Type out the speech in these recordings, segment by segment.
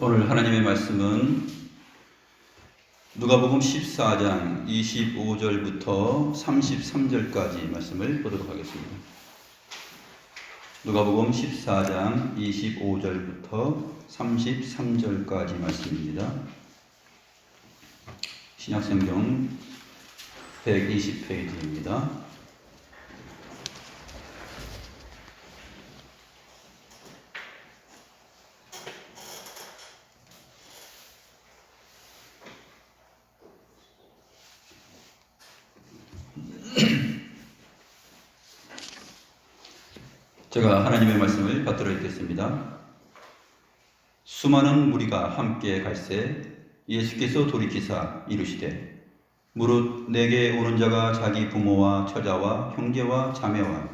오늘 하나님의 말씀은 누가복음 14장 25절부터 33절까지 말씀을 보도록 하겠습니다. 누가복음 14장 25절부터 33절까지 말씀입니다. 신약성경 120페이지입니다. 제가 하나님의 말씀을 받들어 읽겠습니다. 수많은 무리가 함께 갈새 예수께서 돌이키사 이르시되 무릇 내게 오는 자가 자기 부모와 처자와 형제와 자매와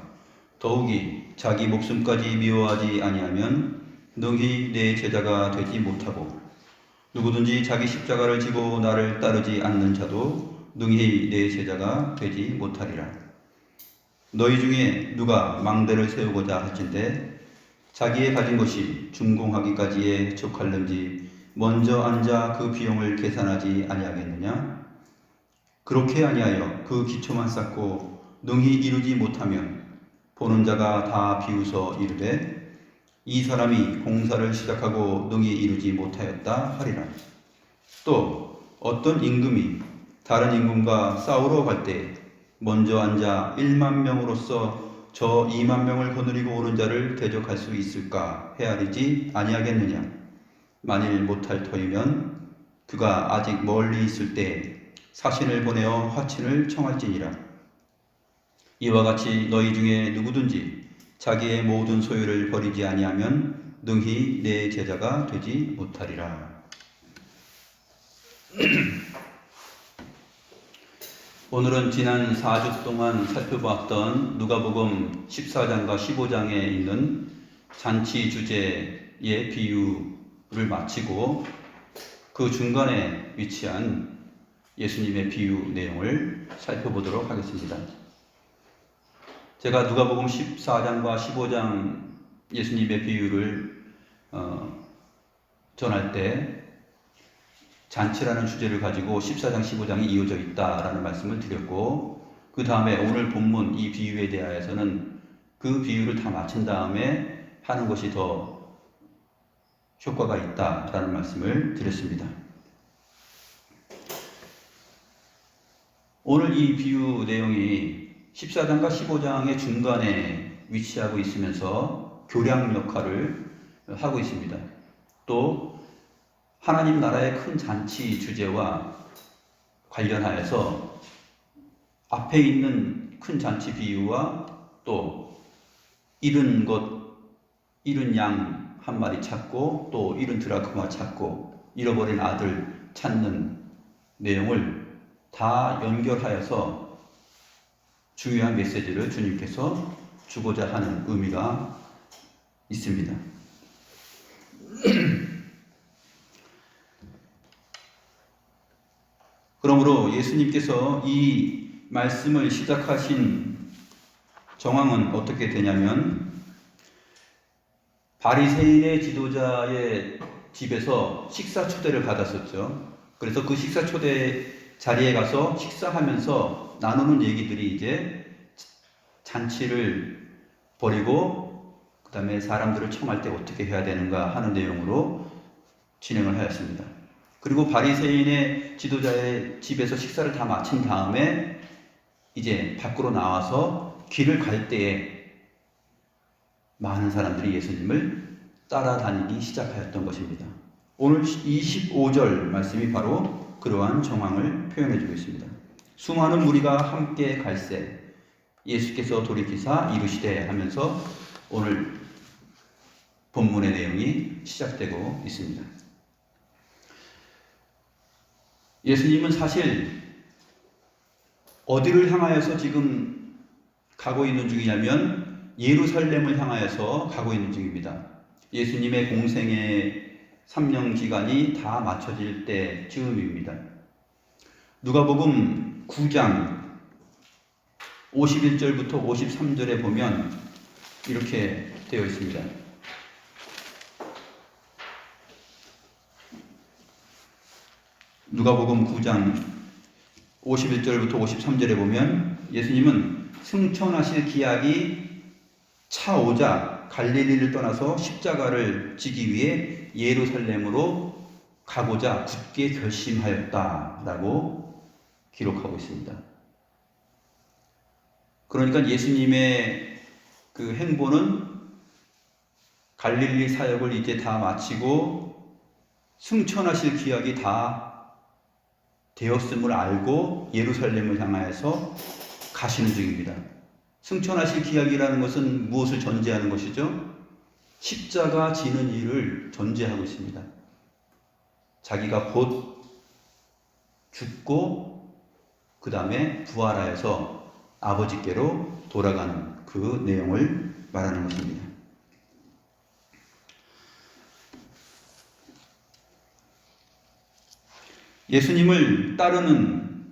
더욱이 자기 목숨까지 미워하지 아니하면 능히 내 제자가 되지 못하고 누구든지 자기 십자가를 지고 나를 따르지 않는 자도 능히 내 제자가 되지 못하리라. 너희 중에 누가 망대를 세우고자 할진대 자기의 가진 것이 준공하기까지에 족할는지 먼저 앉아 그 비용을 계산하지 아니하겠느냐? 그렇게 아니하여 그 기초만 쌓고 능히 이루지 못하면 보는 자가 다 비웃어 이르되 이 사람이 공사를 시작하고 능히 이루지 못하였다 하리라. 또 어떤 임금이 다른 임금과 싸우러 갈 때 먼저 앉아 1만 명으로서 저 2만 명을 거느리고 오는 자를 대적할 수 있을까 헤아리지 아니하겠느냐? 만일 못할 터이면 그가 아직 멀리 있을 때 사신을 보내어 화친을 청할지니라. 이와 같이 너희 중에 누구든지 자기의 모든 소유를 버리지 아니하면 능히 내 제자가 되지 못하리라. 오늘은 지난 4주 동안 살펴보았던 누가복음 14장과 15장에 있는 잔치 주제의 비유를 마치고 그 중간에 위치한 예수님의 비유 내용을 살펴보도록 하겠습니다. 제가 누가복음 14장과 15장 예수님의 비유를 전할 때 잔치라는 주제를 가지고 14장, 15장이 이어져 있다라는 말씀을 드렸고, 그 다음에 오늘 본문 이 비유에 대하여서는 그 비유를 다 마친 다음에 하는 것이 더 효과가 있다라는 말씀을 드렸습니다. 오늘 이 비유 내용이 14장과 15장의 중간에 위치하고 있으면서 교량 역할을 하고 있습니다. 또 하나님 나라의 큰 잔치 주제와 관련하여서 앞에 있는 큰 잔치 비유와 또 잃은 양 한 마리 찾고 또 잃은 드라크마 찾고 잃어버린 아들 찾는 내용을 다 연결하여서 중요한 메시지를 주님께서 주고자 하는 의미가 있습니다. 그러므로 예수님께서 이 말씀을 시작하신 정황은 어떻게 되냐면 바리새인의 지도자의 집에서 식사 초대를 받았었죠. 그래서 그 식사 초대 자리에 가서 식사하면서 나누는 얘기들이 이제 잔치를 벌이고 그 다음에 사람들을 청할 때 어떻게 해야 되는가 하는 내용으로 진행을 하였습니다. 그리고 바리새인의 지도자의 집에서 식사를 다 마친 다음에 이제 밖으로 나와서 길을 갈 때에 많은 사람들이 예수님을 따라다니기 시작하였던 것입니다. 오늘 25절 말씀이 바로 그러한 정황을 표현해 주고 있습니다. 수많은 무리가 함께 갈새 예수께서 돌이키사 이르시되 하면서 오늘 본문의 내용이 시작되고 있습니다. 예수님은 사실 어디를 향하여서 지금 가고 있는 중이냐면 예루살렘을 향하여서 가고 있는 중입니다. 예수님의 공생의 3년 기간이 다 맞춰질 때쯤입니다. 누가복음 9장 51절부터 53절에 보면 이렇게 되어 있습니다. 누가복음 9장 51절부터 53절에 보면 예수님은 승천하실 기약이 차오자 갈릴리를 떠나서 십자가를 지기 위해 예루살렘으로 가고자 굳게 결심하였다라고 기록하고 있습니다. 그러니까 예수님의 그 행보는 갈릴리 사역을 이제 다 마치고 승천하실 기약이 다 되었음을 알고 예루살렘을 향하여서 가시는 중입니다. 승천하실 기약이라는 것은 무엇을 전제하는 것이죠? 십자가 지는 일을 전제하고 있습니다. 자기가 곧 죽고 그 다음에 부활하여서 아버지께로 돌아가는 그 내용을 말하는 것입니다. 예수님을 따르는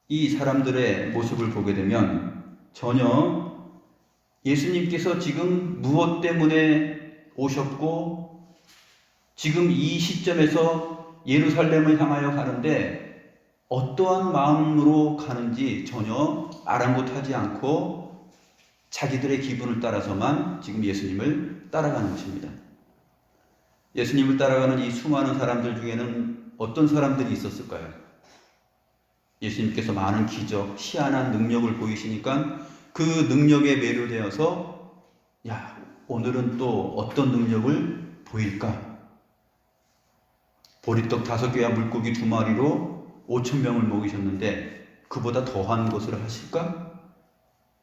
이 사람들의 모습을 보게 되면 전혀 예수님께서 지금 무엇 때문에 오셨고 지금 이 시점에서 예루살렘을 향하여 가는데 어떠한 마음으로 가는지 전혀 아랑곳하지 않고 자기들의 기분을 따라서만 지금 예수님을 따라가는 것입니다. 예수님을 따라가는 이 수많은 사람들 중에는 어떤 사람들이 있었을까요? 예수님께서 많은 기적, 희한한 능력을 보이시니까 그 능력에 매료되어서 야, 오늘은 또 어떤 능력을 보일까? 보리떡 5개와 물고기 2마리로 5,000명을 먹이셨는데 그보다 더한 것을 하실까?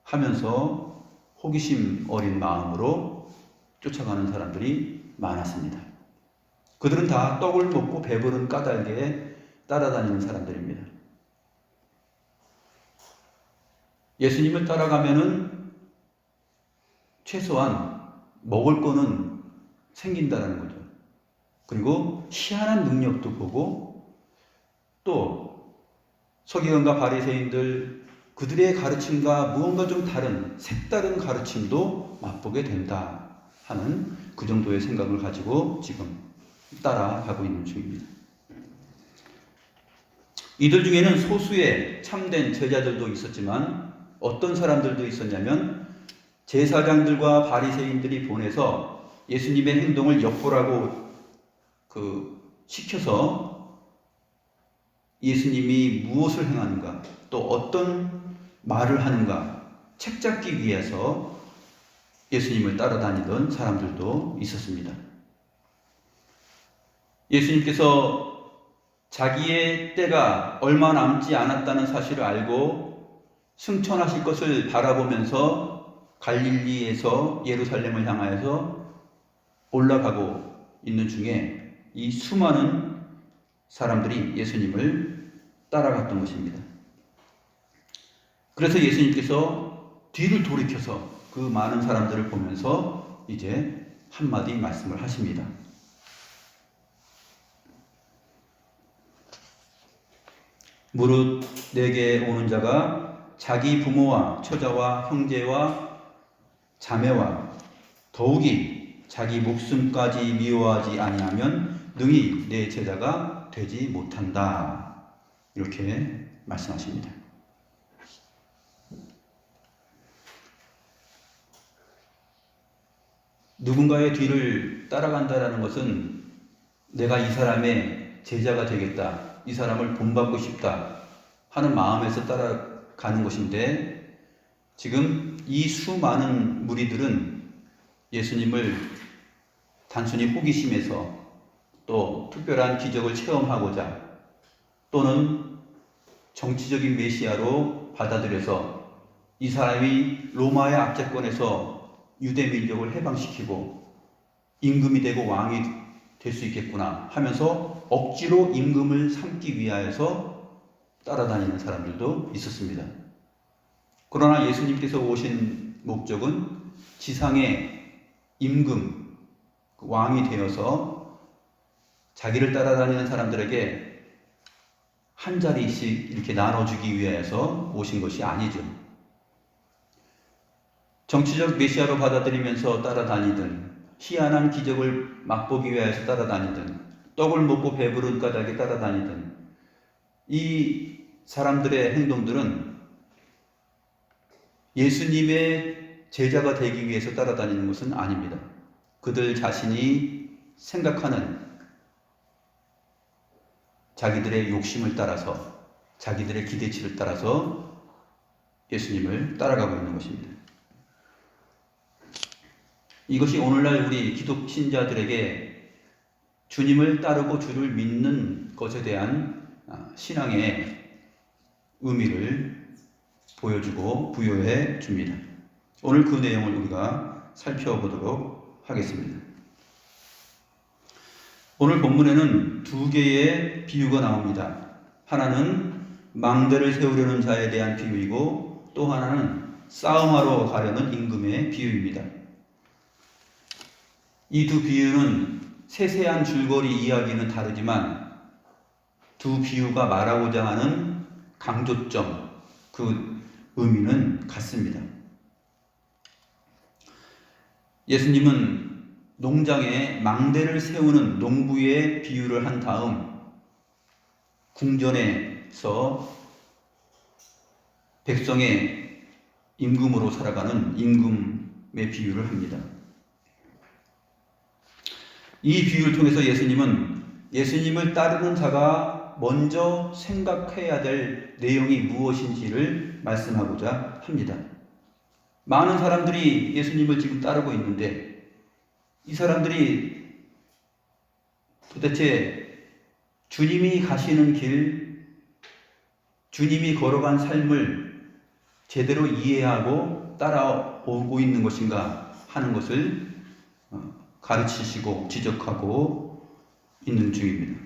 하면서 호기심 어린 마음으로 쫓아가는 사람들이 많았습니다. 그들은 다 떡을 먹고 배부른 까닭에 따라다니는 사람들입니다. 예수님을 따라가면은 최소한 먹을 거는 생긴다는 거죠. 그리고 희한한 능력도 보고 또 서기관과 바리새인들 그들의 가르침과 무언가 좀 다른 색다른 가르침도 맛보게 된다 하는 그 정도의 생각을 가지고 지금 따라가고 있는 중입니다. 이들 중에는 소수의 참된 제자들도 있었지만 어떤 사람들도 있었냐면 제사장들과 바리새인들이 보내서 예수님의 행동을 엿보라고 시켜서 예수님이 무엇을 행하는가 또 어떤 말을 하는가 책잡기 위해서 예수님을 따라다니던 사람들도 있었습니다. 예수님께서 자기의 때가 얼마 남지 않았다는 사실을 알고 승천하실 것을 바라보면서 갈릴리에서 예루살렘을 향하여서 올라가고 있는 중에 이 수많은 사람들이 예수님을 따라갔던 것입니다. 그래서 예수님께서 뒤를 돌이켜서 그 많은 사람들을 보면서 이제 한마디 말씀을 하십니다. 무릇 내게 오는 자가 자기 부모와 처자와 형제와 자매와 더욱이 자기 목숨까지 미워하지 아니하면 능히 내 제자가 되지 못한다. 이렇게 말씀하십니다. 누군가의 뒤를 따라간다는 것은 내가 이 사람의 제자가 되겠다, 이 사람을 본받고 싶다 하는 마음에서 따라가는 것인데 지금 이 수많은 무리들은 예수님을 단순히 호기심에서 또 특별한 기적을 체험하고자 또는 정치적인 메시아로 받아들여서 이 사람이 로마의 압제권에서 유대 민족을 해방시키고 임금이 되고 왕이 될 수 있겠구나 하면서 억지로 임금을 삼기 위하여서 따라다니는 사람들도 있었습니다. 그러나 예수님께서 오신 목적은 지상의 임금, 왕이 되어서 자기를 따라다니는 사람들에게 한 자리씩 이렇게 나눠주기 위해서 오신 것이 아니죠. 정치적 메시아로 받아들이면서 따라다니든 희한한 기적을 맛보기 위해서 따라다니든 떡을 먹고 배부른 까닭에 따라다니든 이 사람들의 행동들은 예수님의 제자가 되기 위해서 따라다니는 것은 아닙니다. 그들 자신이 생각하는 자기들의 욕심을 따라서, 자기들의 기대치를 따라서 예수님을 따라가고 있는 것입니다. 이것이 오늘날 우리 기독 신자들에게 주님을 따르고 주를 믿는 것에 대한 신앙의 의미를 보여주고 부여해 줍니다. 오늘 그 내용을 우리가 살펴보도록 하겠습니다. 오늘 본문에는 두 개의 비유가 나옵니다. 하나는 망대를 세우려는 자에 대한 비유이고 또 하나는 싸움하러 가려는 임금의 비유입니다. 이 두 비유는 세세한 줄거리 이야기는 다르지만 두 비유가 말하고자 하는 강조점, 그 의미는 같습니다. 예수님은 농장에 망대를 세우는 농부의 비유를 한 다음 궁전에서 백성의 임금으로 살아가는 임금의 비유를 합니다. 이 비유를 통해서 예수님은 예수님을 따르는 자가 먼저 생각해야 될 내용이 무엇인지를 말씀하고자 합니다. 많은 사람들이 예수님을 지금 따르고 있는데 이 사람들이 도대체 주님이 가시는 길, 주님이 걸어간 삶을 제대로 이해하고 따라오고 있는 것인가 하는 것을 가르치시고 지적하고 있는 중입니다.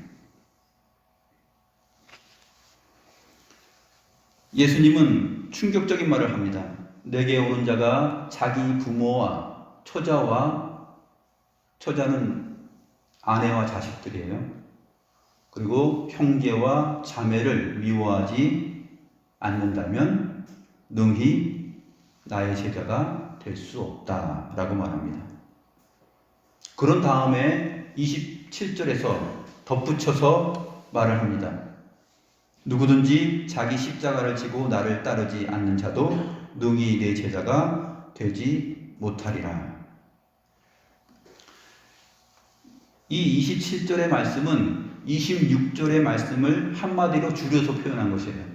예수님은 충격적인 말을 합니다. 내게 오는 자가 자기 부모와 처자는 아내와 자식들이에요. 그리고 형제와 자매를 미워하지 않는다면 능히 나의 제자가 될 수 없다라고 말합니다. 그런 다음에 27절에서 덧붙여서 말을 합니다. 누구든지 자기 십자가를 지고 나를 따르지 않는 자도 능히 내 제자가 되지 못하리라. 이 27절의 말씀은 26절의 말씀을 한마디로 줄여서 표현한 것이에요.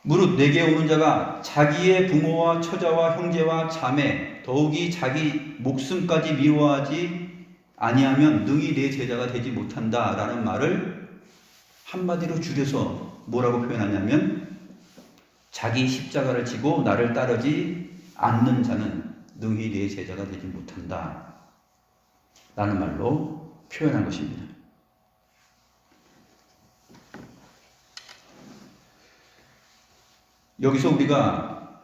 무릇 내게 오는 자가 자기의 부모와 처자와 형제와 자매 더욱이 자기 목숨까지 미워하지 아니하면 능히 내 제자가 되지 못한다라는 말을 한마디로 줄여서 뭐라고 표현하냐면 자기 십자가를 지고 나를 따르지 않는 자는 능히 내 제자가 되지 못한다 라는 말로 표현한 것입니다. 여기서 우리가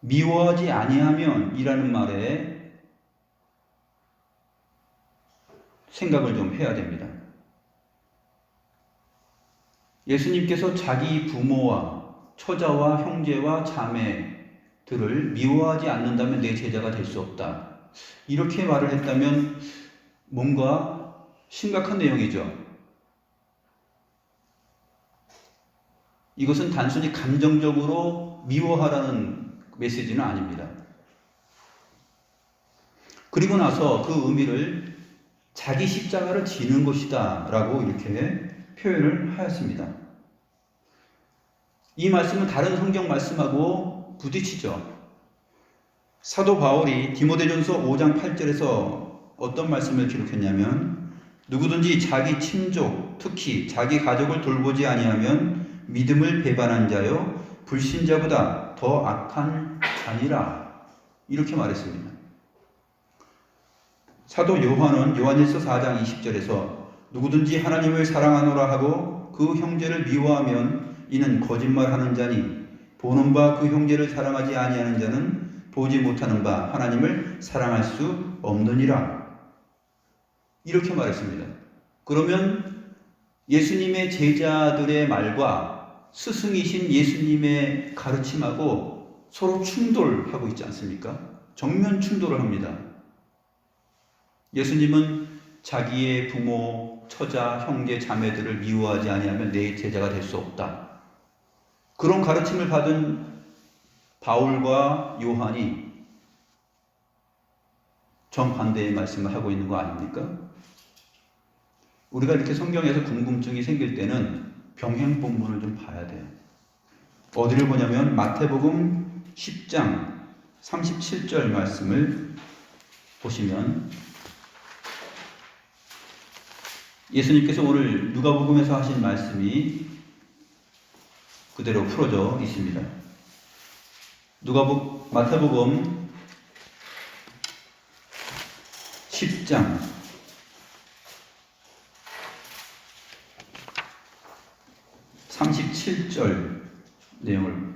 미워하지 아니하면 이라는 말에 생각을 좀 해야 됩니다. 예수님께서 자기 부모와 처자와 형제와 자매들을 미워하지 않는다면 내 제자가 될 수 없다. 이렇게 말을 했다면 뭔가 심각한 내용이죠. 이것은 단순히 감정적으로 미워하라는 메시지는 아닙니다. 그리고 나서 그 의미를 자기 십자가를 지는 것이다 라고 이렇게 표현을 하였습니다. 이 말씀은 다른 성경 말씀하고 부딪히죠. 사도 바울이 디모데전서 5장 8절에서 어떤 말씀을 기록했냐면 누구든지 자기 친족, 특히 자기 가족을 돌보지 아니하면 믿음을 배반한 자요 불신자보다 더 악한 자니라 이렇게 말했습니다. 사도 요한은 요한일서 4장 20절에서 누구든지 하나님을 사랑하노라 하고 그 형제를 미워하면 이는 거짓말하는 자니 보는 바 그 형제를 사랑하지 아니하는 자는 보지 못하는 바 하나님을 사랑할 수 없느니라 이렇게 말했습니다. 그러면 예수님의 제자들의 말과 스승이신 예수님의 가르침하고 서로 충돌하고 있지 않습니까? 정면 충돌을 합니다. 예수님은 자기의 부모, 처자, 형제, 자매들을 미워하지 아니하면 내 제자가 될 수 없다. 그런 가르침을 받은 바울과 요한이 정반대의 말씀을 하고 있는 거 아닙니까? 우리가 이렇게 성경에서 궁금증이 생길 때는 병행 본문을 좀 봐야 돼요. 어디를 보냐면 마태복음 10장 37절 말씀을 보시면 예수님께서 오늘 누가복음에서 하신 말씀이 그대로 풀어져 있습니다. 마태복음 10장 37절 내용을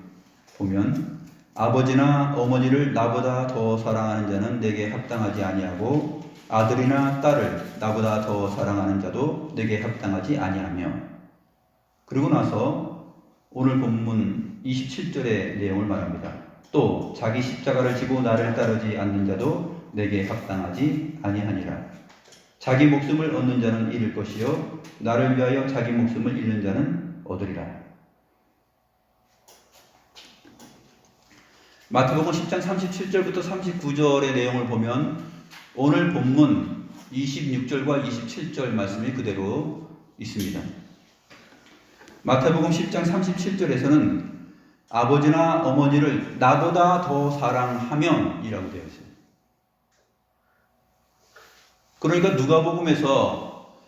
보면 아버지나 어머니를 나보다 더 사랑하는 자는 내게 합당하지 아니하고 아들이나 딸을 나보다 더 사랑하는 자도 내게 합당하지 아니하며, 그리고 나서 오늘 본문 27절의 내용을 말합니다. 또 자기 십자가를 지고 나를 따르지 않는 자도 내게 합당하지 아니하니라. 자기 목숨을 얻는 자는 잃을 것이요 나를 위하여 자기 목숨을 잃는 자는 얻으리라. 마태복음 10장 37절부터 39절의 내용을 보면 오늘 본문 26절과 27절 말씀이 그대로 있습니다. 마태복음 10장 37절에서는 아버지나 어머니를 나보다 더 사랑하면 이라고 되어 있어요. 그러니까 누가복음에서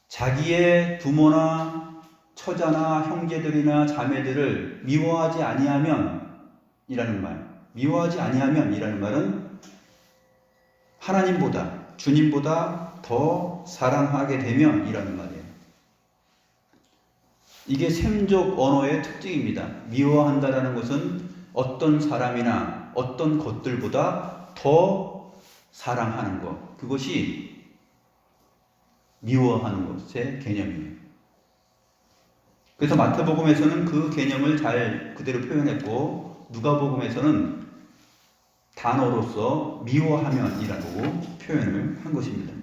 자기의 부모나 처자나 형제들이나 자매들을 미워하지 아니하면 이라는 말, 미워하지 아니하면 이라는 말은 하나님보다, 주님보다 더 사랑하게 되면 이라는 말이에요. 이게 셈족 언어의 특징입니다. 미워한다라는 것은 어떤 사람이나 어떤 것들보다 더 사랑하는 것, 그것이 미워하는 것의 개념이에요. 그래서 마태복음에서는 그 개념을 잘 그대로 표현했고 누가복음에서는 단어로서 미워하면이라고 표현을 한 것입니다.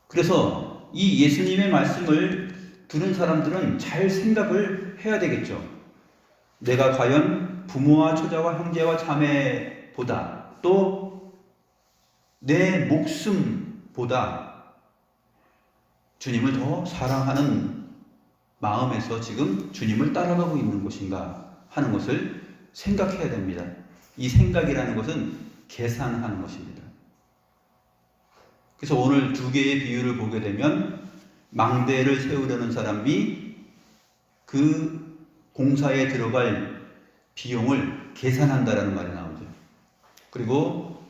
그래서 이 예수님의 말씀을 들은 사람들은 잘 생각을 해야 되겠죠. 내가 과연 부모와 처자와 형제와 자매보다 또 내 목숨보다 주님을 더 사랑하는 마음에서 지금 주님을 따라가고 있는 것인가 하는 것을 생각해야 됩니다. 이 생각이라는 것은 계산하는 것입니다. 그래서 오늘 두 개의 비유를 보게 되면 망대를 세우려는 사람이 그 공사에 들어갈 비용을 계산한다라는 말이 나오죠. 그리고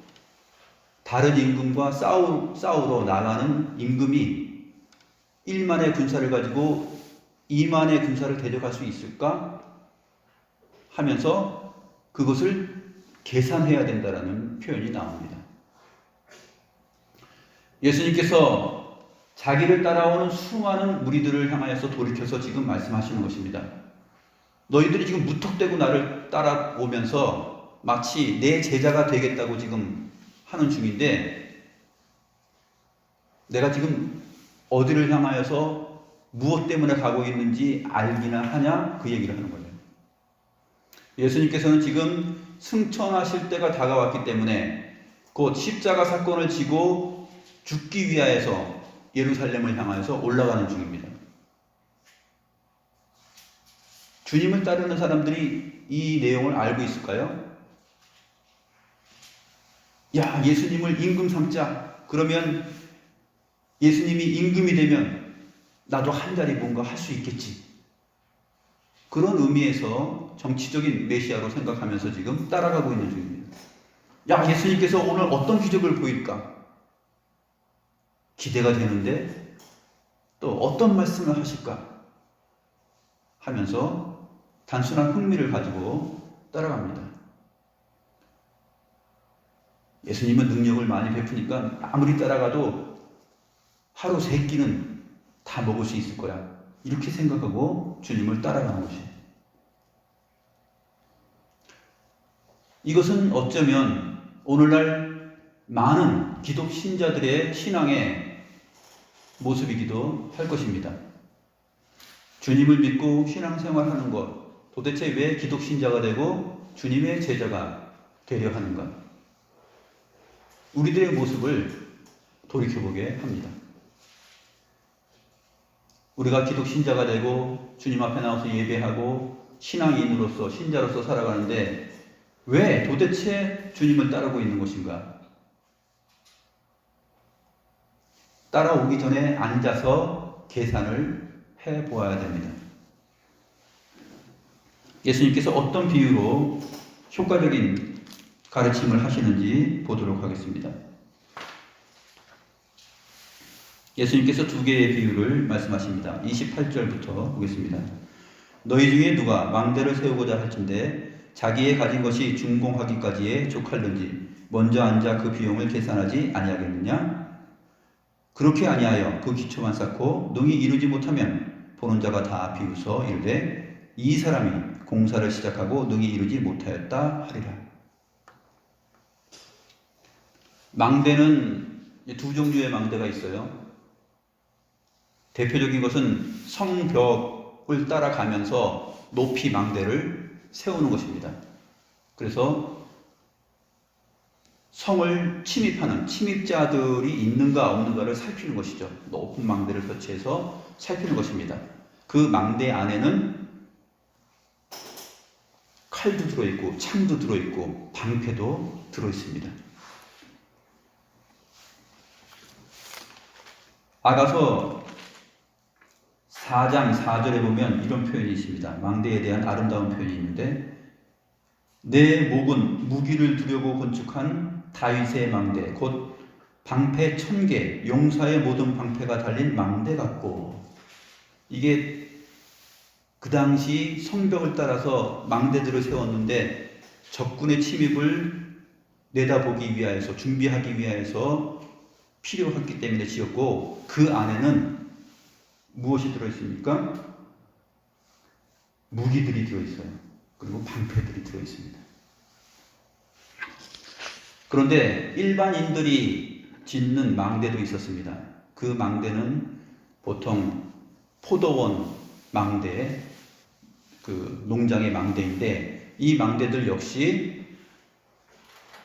다른 임금과 싸우러 나가는 임금이 1만의 군사를 가지고 2만의 군사를 대적할 수 있을까 하면서 그것을 계산해야 된다라는 표현이 나옵니다. 예수님께서 자기를 따라오는 수많은 무리들을 향하여서 돌이켜서 지금 말씀하시는 것입니다. 너희들이 지금 무턱대고 나를 따라오면서 마치 내 제자가 되겠다고 지금 하는 중인데 내가 지금 어디를 향하여서 무엇 때문에 가고 있는지 알기나 하냐? 그 얘기를 하는 거예요. 예수님께서는 지금 승천하실 때가 다가왔기 때문에 곧 십자가 사건을 지고 죽기 위하여서 예루살렘을 향하여서 올라가는 중입니다. 주님을 따르는 사람들이 이 내용을 알고 있을까요? 야, 예수님을 임금 삼자. 그러면 예수님이 임금이 되면 나도 한 자리 뭔가 할 수 있겠지. 그런 의미에서 정치적인 메시아로 생각하면서 지금 따라가고 있는 중입니다. 야, 예수님께서 오늘 어떤 기적을 보일까? 기대가 되는데 또 어떤 말씀을 하실까? 하면서 단순한 흥미를 가지고 따라갑니다. 예수님은 능력을 많이 베푸니까 아무리 따라가도 하루 3끼는 다 먹을 수 있을 거야. 이렇게 생각하고 주님을 따라가는 것이. 이것은 어쩌면 오늘날 많은 기독 신자들의 신앙의 모습이기도 할 것입니다. 주님을 믿고 신앙생활하는 것, 도대체 왜 기독 신자가 되고 주님의 제자가 되려 하는가? 우리들의 모습을 돌이켜보게 합니다. 우리가 기독 신자가 되고 주님 앞에 나와서 예배하고 신앙인으로서 신자로서 살아가는데 왜 도대체 주님을 따르고 있는 것인가? 따라오기 전에 앉아서 계산을 해보아야 됩니다. 예수님께서 어떤 비유로 효과적인 가르침을 하시는지 보도록 하겠습니다. 예수님께서 두 개의 비유를 말씀하십니다. 28절부터 보겠습니다. 너희 중에 누가 망대를 세우고자 할진대 자기의 가진 것이 준공하기까지에 족할는지 먼저 앉아 그 비용을 계산하지 아니하겠느냐? 그렇게 아니하여 그 기초만 쌓고 능히 이루지 못하면 보는 자가 다 비웃어 이르되 이 사람이 공사를 시작하고 능히 이루지 못하였다 하리라. 망대는 두 종류의 망대가 있어요. 대표적인 것은 성벽을 따라가면서 높이 망대를 세우는 것입니다. 그래서 성을 침입하는 침입자들이 있는가 없는가를 살피는 것이죠. 높은 망대를 설치해서 살피는 것입니다. 그 망대 안에는 칼도 들어있고 창도 들어있고 방패도 들어있습니다. 아가서 4장 4절에 보면 이런 표현이 있습니다. 망대에 대한 아름다운 표현이 있는데 내 목은 무기를 두려고 건축한 다윗의 망대 곧 방패 1000개 용사의 모든 방패가 달린 망대 같고, 이게 그 당시 성벽을 따라서 망대들을 세웠는데 적군의 침입을 내다보기 위하여서 준비하기 위하여서 필요했기 때문에 지었고, 그 안에는 무엇이 들어있습니까? 무기들이 들어있어요. 그리고 방패들이 들어있습니다. 그런데 일반인들이 짓는 망대도 있었습니다. 그 망대는 보통 포도원 망대, 그 농장의 망대인데, 이 망대들 역시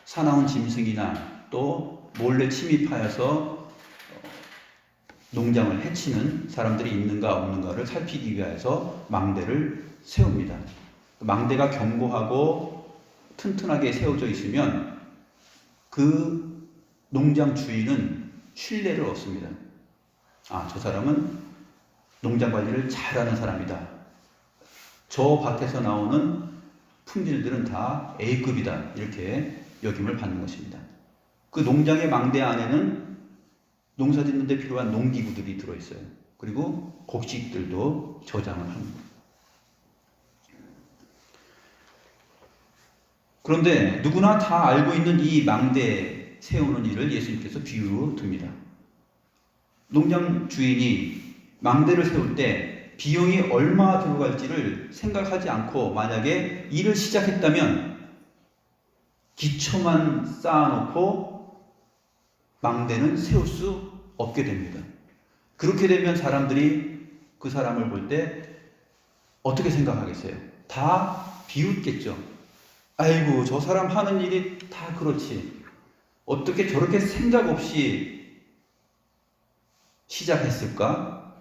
사나운 짐승이나 또 몰래 침입하여서 농장을 해치는 사람들이 있는가 없는가를 살피기 위해서 망대를 세웁니다. 망대가 견고하고 튼튼하게 세워져 있으면 그 농장 주인은 신뢰를 얻습니다. 아, 저 사람은 농장 관리를 잘하는 사람이다. 저 밭에서 나오는 품질들은 다 A급이다. 이렇게 여김을 받는 것입니다. 그 농장의 망대 안에는 농사 짓는 데 필요한 농기구들이 들어있어요. 그리고 곡식들도 저장을 합니다. 그런데 누구나 다 알고 있는 이 망대 세우는 일을 예수님께서 비유로 듭니다. 농장 주인이 망대를 세울 때 비용이 얼마 들어갈지를 생각하지 않고 만약에 일을 시작했다면 기초만 쌓아놓고 망대는 세울 수 없게 됩니다. 그렇게 되면 사람들이 그 사람을 볼 때 어떻게 생각하겠어요? 다 비웃겠죠. 아이고, 저 사람 하는 일이 다 그렇지. 어떻게 저렇게 생각 없이 시작했을까?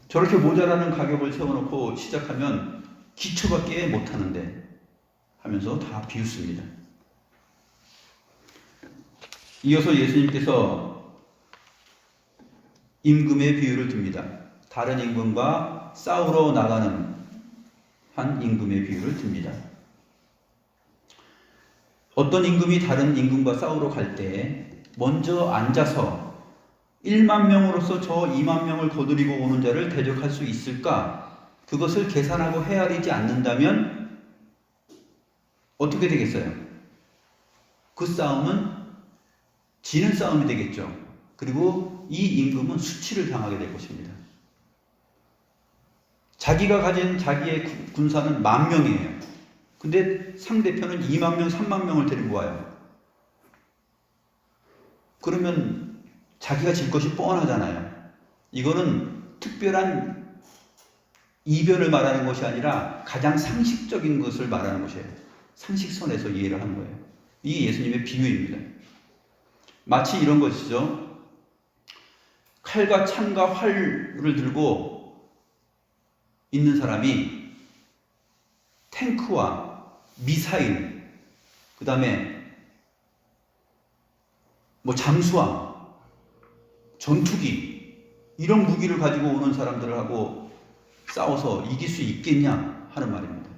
저렇게 모자라는 가격을 세워놓고 시작하면 기초밖에 못하는데 하면서 다 비웃습니다. 이어서 예수님께서 임금의 비유를 듭니다. 다른 임금과 싸우러 나가는 한 임금의 비유를 듭니다. 어떤 임금이 다른 임금과 싸우러 갈 때 먼저 앉아서 1만 명으로서 저 2만 명을 거느리고 오는 자를 대적할 수 있을까? 그것을 계산하고 헤아리지 않는다면 어떻게 되겠어요? 그 싸움은 지는 싸움이 되겠죠. 그리고 이 임금은 수치를 당하게 될 것입니다. 자기가 가진 자기의 군사는 10,000명이에요. 근데 상대편은 20,000명, 30,000명을 데리고 와요. 그러면 자기가 질 것이 뻔하잖아요. 이거는 특별한 이변을 말하는 것이 아니라 가장 상식적인 것을 말하는 것이에요. 상식선에서 이해를 하는 거예요. 이게 예수님의 비유입니다. 마치 이런 것이죠. 칼과 창과 활을 들고 있는 사람이 탱크와 미사일, 그 다음에 잠수함, 전투기, 이런 무기를 가지고 오는 사람들하고 싸워서 이길 수 있겠냐 하는 말입니다.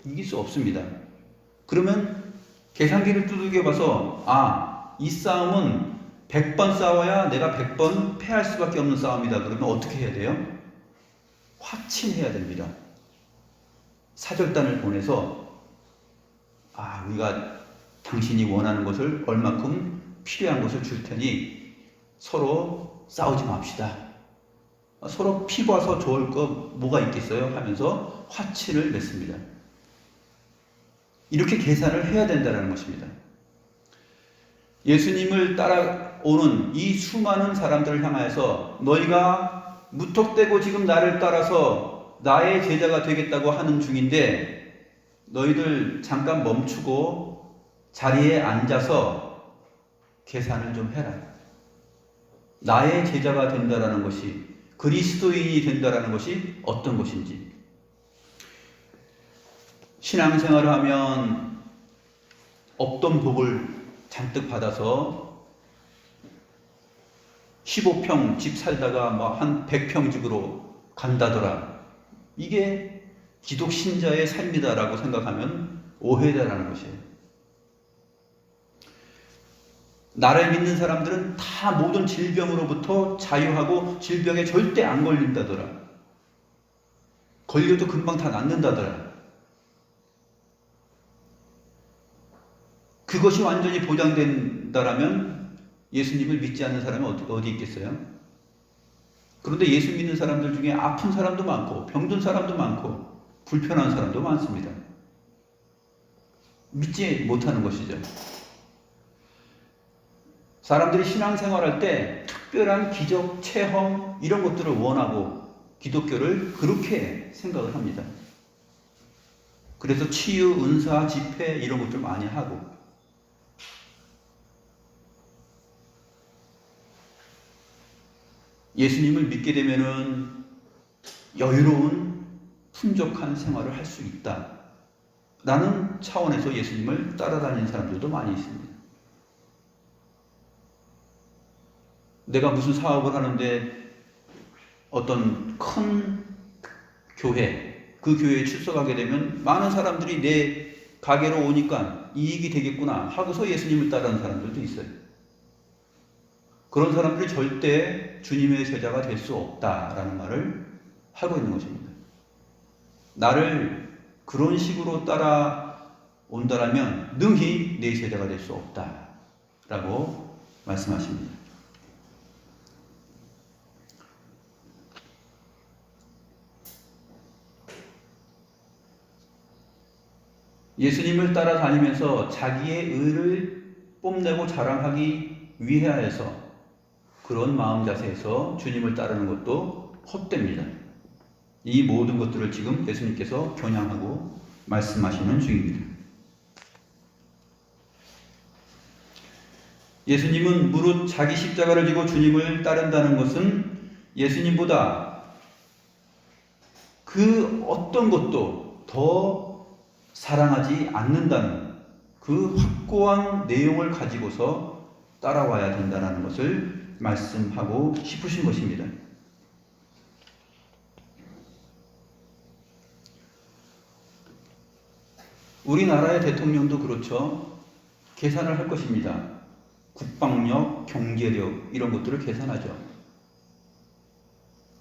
이길 수 없습니다. 그러면 계산기를 두들겨 봐서 이 싸움은 100번 싸워야 내가 100번 패할 수밖에 없는 싸움이다. 그러면 어떻게 해야 돼요? 확신해야 됩니다. 사절단을 보내서 우리가 당신이 원하는 것을 얼마큼 필요한 것을 줄 테니 서로 싸우지 맙시다. 서로 피 봐서 좋을 거 뭐가 있겠어요? 하면서 화친을 맺습니다. 이렇게 계산을 해야 된다는 것입니다. 예수님을 따라오는 이 수많은 사람들을 향하여서 너희가 무턱대고 지금 나를 따라서 나의 제자가 되겠다고 하는 중인데 너희들 잠깐 멈추고 자리에 앉아서 계산을 좀 해라. 나의 제자가 된다라는 것이, 그리스도인이 된다라는 것이 어떤 것인지. 신앙생활을 하면 없던 복을 잔뜩 받아서 15평 집 살다가 한 100평 집으로 간다더라. 이게 기독 신자의 삶이다라고 생각하면 오해다라는 것이에요. 나를 믿는 사람들은 다 모든 질병으로부터 자유하고 질병에 절대 안 걸린다더라. 걸려도 금방 다 낫는다더라. 그것이 완전히 보장된다라면 예수님을 믿지 않는 사람이 어디 있겠어요? 그런데 예수 믿는 사람들 중에 아픈 사람도 많고 병든 사람도 많고 불편한 사람도 많습니다. 믿지 못하는 것이죠. 사람들이 신앙생활할 때 특별한 기적, 체험 이런 것들을 원하고 기독교를 그렇게 생각을 합니다. 그래서 치유, 은사, 집회 이런 것들 많이 하고, 예수님을 믿게 되면은 여유로운 풍족한 생활을 할 수 있다 라는 차원에서 예수님을 따라다니는 사람들도 많이 있습니다. 내가 무슨 사업을 하는데 어떤 큰 교회, 그 교회에 출석하게 되면 많은 사람들이 내 가게로 오니까 이익이 되겠구나 하고서 예수님을 따르는 사람들도 있어요. 그런 사람들이 절대 주님의 제자가 될 수 없다라는 말을 하고 있는 것입니다. 나를 그런 식으로 따라온다라면 능히 내 제자가 될 수 없다라고 말씀하십니다. 예수님을 따라다니면서 자기의 의를 뽐내고 자랑하기 위하여서 그런 마음 자세에서 주님을 따르는 것도 헛됩니다. 이 모든 것들을 지금 예수님께서 겨냥하고 말씀하시는 중입니다. 예수님은 무릇 자기 십자가를 지고 주님을 따른다는 것은 예수님보다 그 어떤 것도 더 사랑하지 않는다는 그 확고한 내용을 가지고서 따라와야 된다는 것을 말씀하고 싶으신 것입니다. 우리나라의 대통령도 그렇죠. 계산을 할 것입니다. 국방력, 경제력 이런 것들을 계산하죠.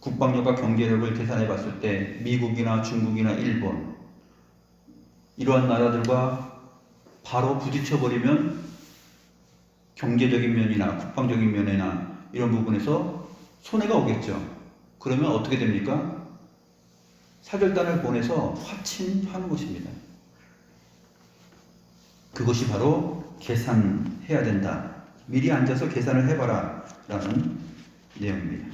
국방력과 경제력을 계산해 봤을 때 미국이나 중국이나 일본 이러한 나라들과 바로 부딪혀버리면 경제적인 면이나 국방적인 면이나 이런 부분에서 손해가 오겠죠. 그러면 어떻게 됩니까? 사절단을 보내서 화친하는 것입니다. 그것이 바로 계산해야 된다. 미리 앉아서 계산을 해봐라 라는 내용입니다.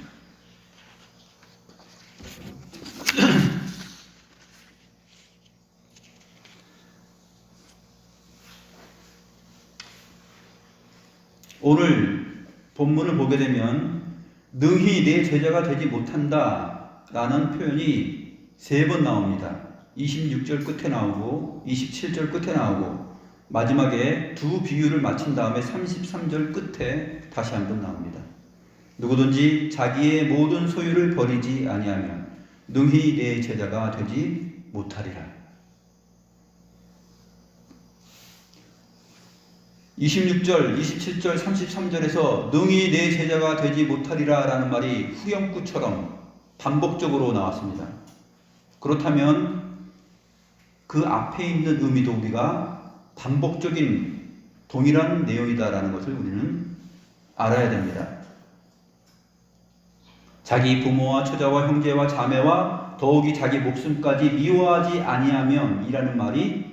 오늘 본문을 보게 되면 능히 내 제자가 되지 못한다 라는 표현이 3번 나옵니다. 26절 끝에 나오고 27절 끝에 나오고 마지막에 두 비유를 마친 다음에 33절 끝에 다시 한번 나옵니다. 누구든지 자기의 모든 소유를 버리지 아니하면 능히 내 제자가 되지 못하리라. 26절, 27절, 33절에서 능히 내 제자가 되지 못하리라 라는 말이 후렴구처럼 반복적으로 나왔습니다. 그렇다면 그 앞에 있는 의미도 우리가 반복적인 동일한 내용이다라는 것을 우리는 알아야 됩니다. 자기 부모와 처자와 형제와 자매와 더욱이 자기 목숨까지 미워하지 아니하면 이라는 말이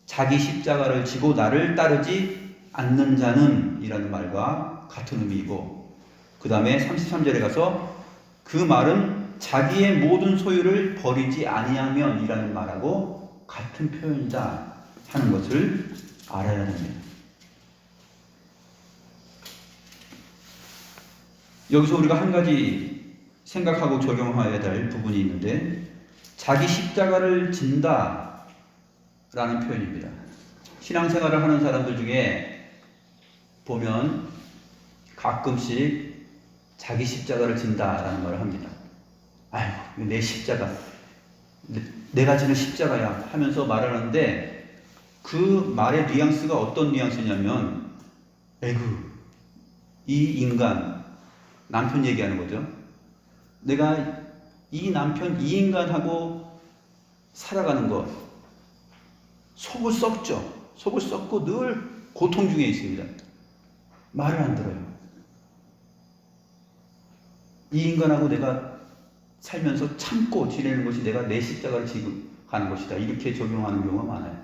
자기 십자가를 지고 나를 따르지 않는 자는 이라는 말과 같은 의미이고, 그 다음에 33절에 가서 그 말은 자기의 모든 소유를 버리지 아니하면 이라는 말하고 같은 표현이다 하는 것을 알아야 됩니다. 여기서 우리가 한 가지 생각하고 적용해야 될 부분이 있는데, 자기 십자가를 진다 라는 표현입니다. 신앙생활을 하는 사람들 중에 보면 가끔씩 자기 십자가를 진다라는 말을 합니다. 아이고, 내 십자가, 내가 지는 십자가야 하면서 말하는데, 그 말의 뉘앙스가 어떤 뉘앙스냐면, 에구, 이 인간, 남편 얘기하는 거죠. 내가 이 남편, 이 인간하고 살아가는 것, 속을 썩죠. 속을 썩고 늘 고통 중에 있습니다. 말을 안 들어요. 이 인간하고 내가 살면서 참고 지내는 것이 내가 내 십자가를 지고 가는 것이다. 이렇게 적용하는 경우가 많아요.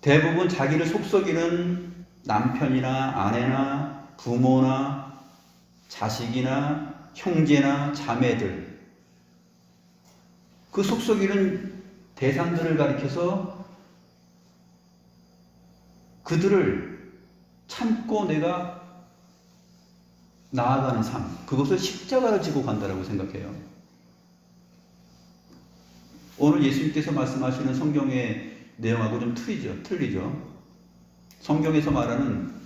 대부분 자기를 속썩이는 남편이나 아내나 부모나 자식이나 형제나 자매들, 그 속썩이는 대상들을 가리켜서 그들을 참고 내가 나아가는 삶, 그것을 십자가를 지고 간다라고 생각해요. 오늘 예수님께서 말씀하시는 성경의 내용하고 좀 틀리죠. 성경에서 말하는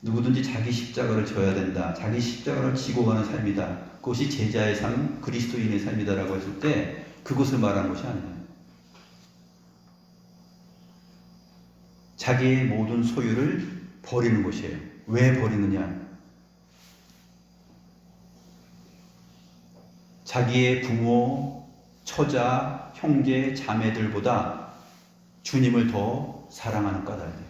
누구든지 자기 십자가를 져야 된다, 자기 십자가를 지고 가는 삶이다, 그것이 제자의 삶, 그리스도인의 삶이다라고 했을 때 그것을 말하는 것이 아니에요. 자기의 모든 소유를 버리는 것이에요. 왜 버리느냐? 자기의 부모, 처자, 형제, 자매들보다 주님을 더 사랑하는 까닭이에요.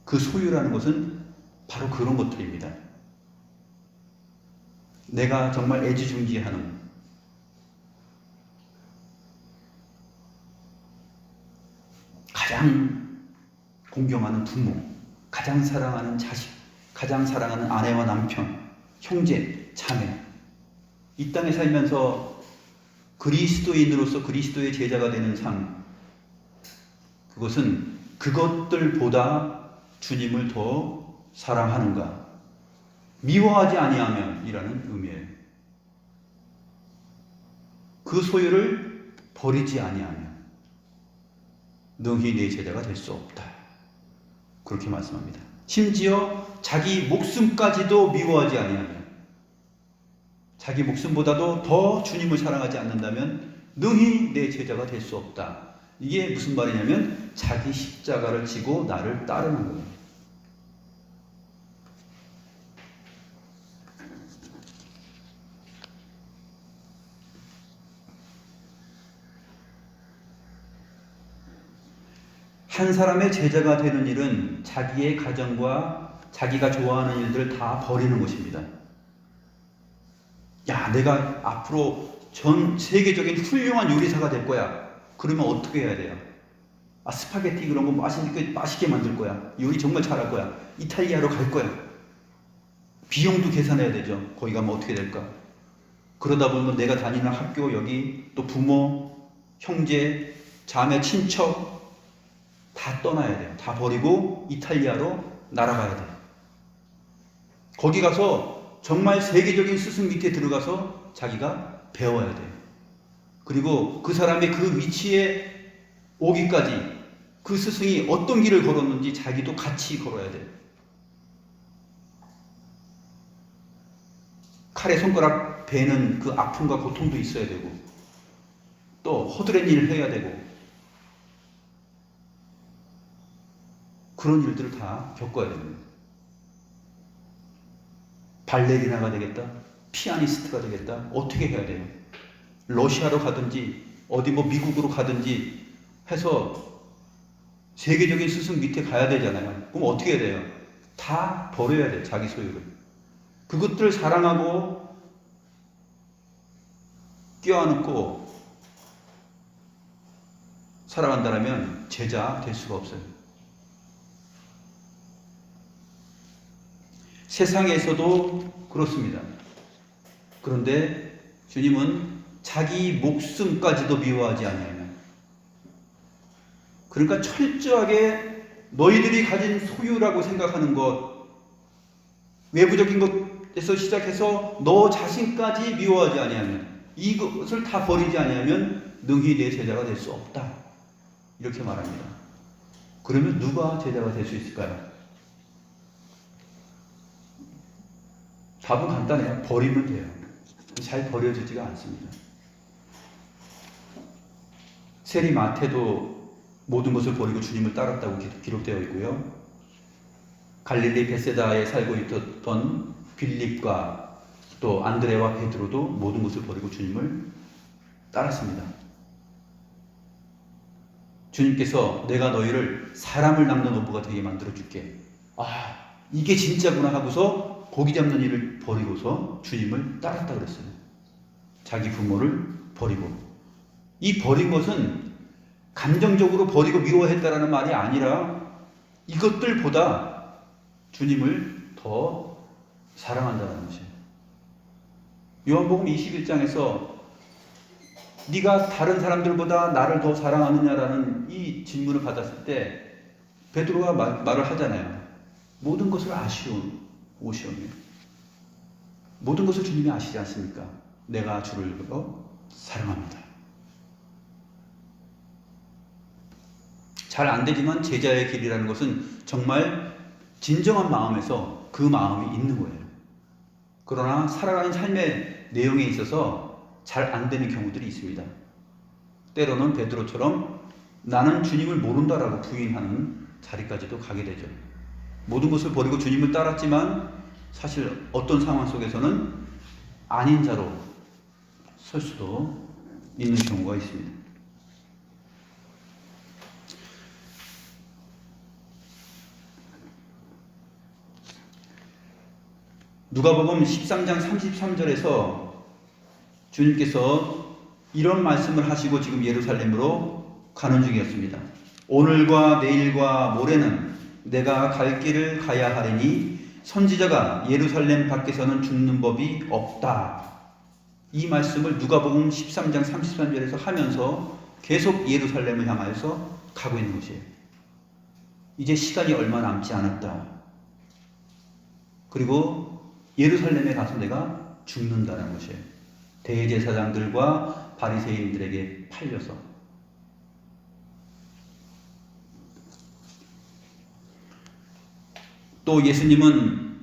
그 소유라는 것은 바로 그런 것들입니다. 내가 정말 애지중지하는, 가장 공경하는 부모, 가장 사랑하는 자식, 가장 사랑하는 아내와 남편, 형제, 자매, 이 땅에 살면서 그리스도인으로서 그리스도의 제자가 되는 삶, 그것은 그것들보다 주님을 더 사랑하는가, 미워하지 아니하면 이라는 의미예요. 그 소유를 버리지 아니하면 능히 내 제자가 될 수 없다, 그렇게 말씀합니다. 심지어 자기 목숨까지도 미워하지 아니하면, 자기 목숨보다도 더 주님을 사랑하지 않는다면 능히 내 제자가 될 수 없다. 이게 무슨 말이냐면 자기 십자가를 지고 나를 따르는 거예요. 한 사람의 제자가 되는 일은 자기의 가정과 자기가 좋아하는 일들을 다 버리는 것입니다. 야, 내가 앞으로 전 세계적인 훌륭한 요리사가 될 거야. 그러면 어떻게 해야 돼요? 아, 스파게티 그런 거 맛있게 만들 거야. 요리 정말 잘할 거야. 이탈리아로 갈 거야. 비용도 계산해야 되죠. 거기 가면 어떻게 될까? 그러다 보면 내가 다니는 학교, 여기 또 부모, 형제, 자매, 친척 다 떠나야 돼요. 다 버리고 이탈리아로 날아가야 돼요. 거기 가서 정말 세계적인 스승 밑에 들어가서 자기가 배워야 돼요. 그리고 그 사람의 그 위치에 오기까지 그 스승이 어떤 길을 걸었는지 자기도 같이 걸어야 돼요. 칼에 손가락 베는 그 아픔과 고통도 있어야 되고, 또 허드렛 일을 해야 되고, 그런 일들을 다 겪어야 됩니다. 발레리나가 되겠다, 피아니스트가 되겠다, 어떻게 해야 돼요? 러시아로 가든지 어디 뭐 미국으로 가든지 해서 세계적인 스승 밑에 가야 되잖아요. 그럼 어떻게 해야 돼요? 다 버려야 돼요. 자기 소유를. 그것들 사랑하고 껴안고 살아간다면 제자 될 수가 없어요. 세상에서도 그렇습니다. 그런데 주님은 자기 목숨까지도 미워하지 않아요. 그러니까 철저하게 너희들이 가진 소유라고 생각하는 것, 외부적인 것에서 시작해서 너 자신까지 미워하지 아니하면, 이것을 다 버리지 아니하면 능히 내 제자가 될 수 없다. 이렇게 말합니다. 그러면 누가 제자가 될 수 있을까요? 답은 간단해요. 버리면 돼요. 잘 버려지지가 않습니다. 세리 마태도 모든 것을 버리고 주님을 따랐다고 기록되어 있고요. 갈릴리 베세다에 살고 있었던 빌립과 또 안드레와 베드로도 모든 것을 버리고 주님을 따랐습니다. 주님께서 내가 너희를 사람을 낚는 어부가 되게 만들어 줄게. 아, 이게 진짜구나 하고서 고기 잡는 일을 버리고서 주님을 따랐다 그랬어요. 자기 부모를 버리고. 이 버린 것은 감정적으로 버리고 미워했다라는 말이 아니라 이것들보다 주님을 더 사랑한다는 것이에요. 요한복음 21장에서 네가 다른 사람들보다 나를 더 사랑하느냐라는 이 질문을 받았을 때 베드로가 말을 하잖아요. 모든 것을 오시오며 모든 것을 주님이 아시지 않습니까? 내가 주를 사랑합니다. 잘 안 되지만 제자의 길이라는 것은 정말 진정한 마음에서 그 마음이 있는 거예요. 그러나 살아가는 삶의 내용에 있어서 잘 안 되는 경우들이 있습니다. 때로는 베드로처럼 나는 주님을 모른다라고 부인하는 자리까지도 가게 되죠. 모든 것을 버리고 주님을 따랐지만 사실 어떤 상황 속에서는 아닌 자로 설 수도 있는 경우가 있습니다. 누가복음 13장 33절에서 주님께서 이런 말씀을 하시고 지금 예루살렘으로 가는 중이었습니다. 오늘과 내일과 모레는 내가 갈 길을 가야 하리니 선지자가 예루살렘 밖에서는 죽는 법이 없다. 이 말씀을 누가복음 13장 33절에서 하면서 계속 예루살렘을 향하여서 가고 있는 것이에요. 이제 시간이 얼마 남지 않았다. 그리고 예루살렘에 가서 내가 죽는다는 것이에요. 대제사장들과 바리새인들에게 팔려서. 또 예수님은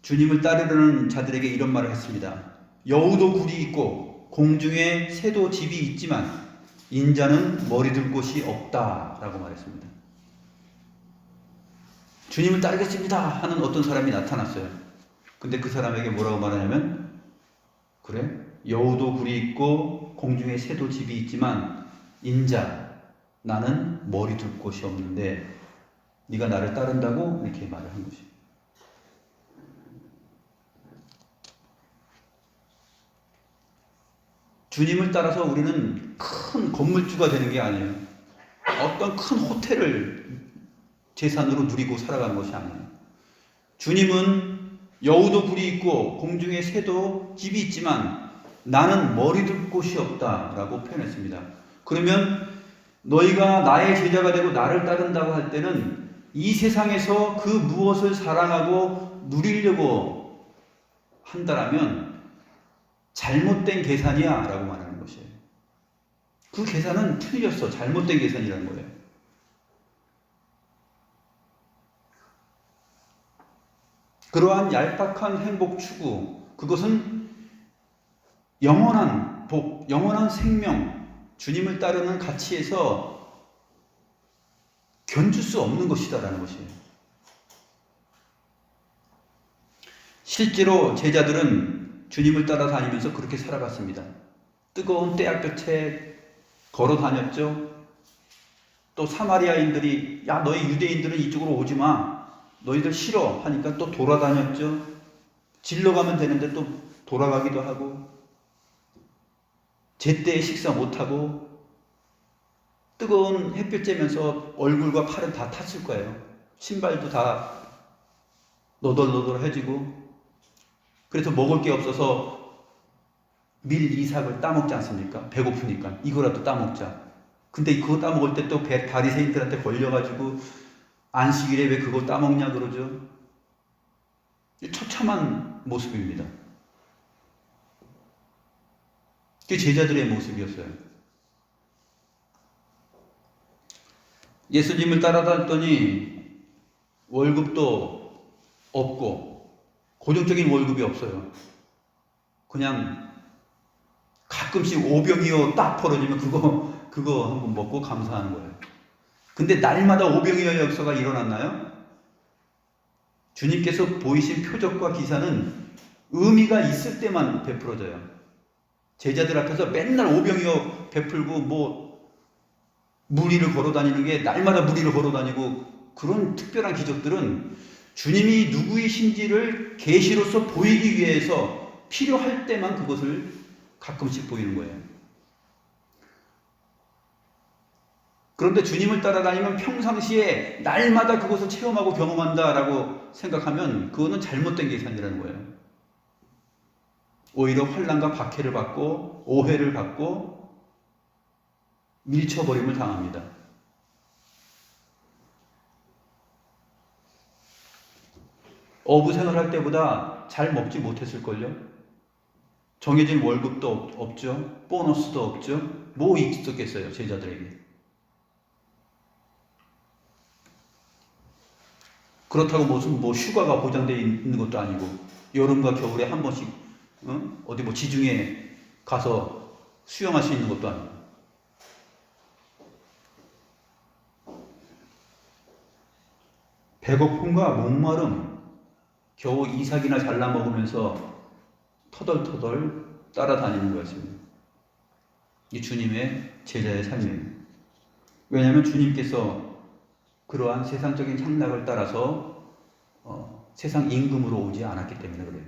주님을 따르려는 자들에게 이런 말을 했습니다. 여우도 굴이 있고 공중에 새도 집이 있지만 인자는 머리 둘 곳이 없다라고 말했습니다. 주님을 따르겠습니다 하는 어떤 사람이 나타났어요. 근데 그 사람에게 뭐라고 말하냐면, 그래? 여우도 굴이 있고 공중에 새도 집이 있지만 인자, 나는 머리 둘 곳이 없는데 네가 나를 따른다고? 이렇게 말을 한 것이. 주님을 따라서 우리는 큰 건물주가 되는 게 아니에요. 어떤 큰 호텔을 재산으로 누리고 살아가는 것이 아니에요. 주님은 여우도 굴이 있고 공중에 새도 집이 있지만 나는 머리 둘 곳이 없다라고 표현했습니다. 그러면 너희가 나의 제자가 되고 나를 따른다고 할 때는 이 세상에서 그 무엇을 사랑하고 누리려고 한다라면 잘못된 계산이야 라고 말하는 것이에요. 그 계산은 틀렸어. 잘못된 계산이라는 거예요. 그러한 얄팍한 행복 추구, 그것은 영원한 복, 영원한 생명, 주님을 따르는 가치에서 견줄 수 없는 것이다라는 것이에요. 실제로 제자들은 주님을 따라다니면서 그렇게 살아갔습니다. 뜨거운 때약볕에 걸어 다녔죠. 또 사마리아인들이 야 너희 유대인들은 이쪽으로 오지 마. 너희들 싫어 하니까 또 돌아다녔죠. 질러 가면 되는데 또 돌아가기도 하고 제때에 식사 못하고 뜨거운 햇볕 쬐면서 얼굴과 팔은 다 탔을 거예요. 신발도 다 너덜너덜해지고 그래서 먹을 게 없어서 밀 이삭을 따먹지 않습니까? 배고프니까 이거라도 따먹자. 근데 그거 따먹을 때 또 바리새인들한테 걸려가지고 안식일에 왜 그걸 따먹냐 그러죠. 처참한 모습입니다. 그게 제자들의 모습이었어요. 예수님을 따라다녔더니 월급도 없고 고정적인 월급이 없어요. 그냥 가끔씩 오병이어 딱 벌어지면 그거 한번 먹고 감사하는 거예요. 근데 날마다 오병이어 역사가 일어났나요? 주님께서 보이신 표적과 기사는 의미가 있을 때만 베풀어져요. 제자들 앞에서 맨날 오병이어 베풀고 무리를 걸어다니는 게 날마다 무리를 걸어다니고 그런 특별한 기적들은 주님이 누구이신지를 계시로서 보이기 위해서 필요할 때만 그것을 가끔씩 보이는 거예요. 그런데 주님을 따라다니면 평상시에 날마다 그것을 체험하고 경험한다라고 생각하면 그거는 잘못된 계산이라는 거예요. 오히려 환난과 박해를 받고 오해를 받고 밀쳐버림을 당합니다. 어부 생활할 때보다 잘 먹지 못했을걸요? 정해진 월급도 없죠. 보너스도 없죠. 뭐 있었겠어요, 제자들에게. 그렇다고 무슨 휴가가 보장되어 있는 것도 아니고 여름과 겨울에 한 번씩 어디 지중해 가서 수영할 수 있는 것도 아니고 배고픔과 목마름 겨우 이삭이나 잘라 먹으면서 터덜터덜 따라다니는 거였습니다. 이 주님의 제자의 삶이에요. 왜냐하면 주님께서 그러한 세상적인 향락을 따라서 세상 임금으로 오지 않았기 때문에 그래요.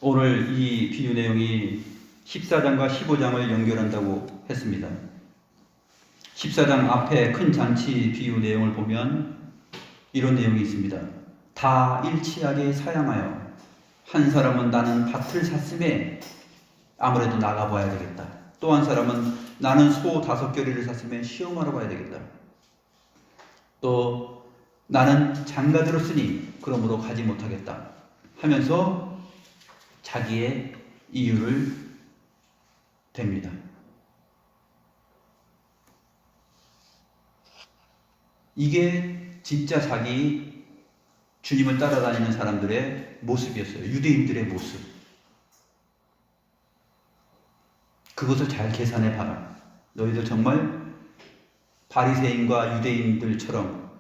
오늘 이 비유 내용이 14장과 15장을 연결한다고 했습니다. 14장 앞에 큰 잔치 비유 내용을 보면 이런 내용이 있습니다. 다 일치하게 사양하여 한 사람은 나는 밭을 샀음에 아무래도 나가봐야 되겠다. 또 한 사람은 나는 소 5겨리를 샀음에 시험하러 가야 되겠다. 또 나는 장가 들었으니 그러므로 가지 못하겠다 하면서 자기의 이유를 댑니다. 이게 진짜 자기 주님을 따라다니는 사람들의 모습이었어요. 유대인들의 모습. 그것을 잘 계산해 봐라. 너희들 정말 바리새인과 유대인들처럼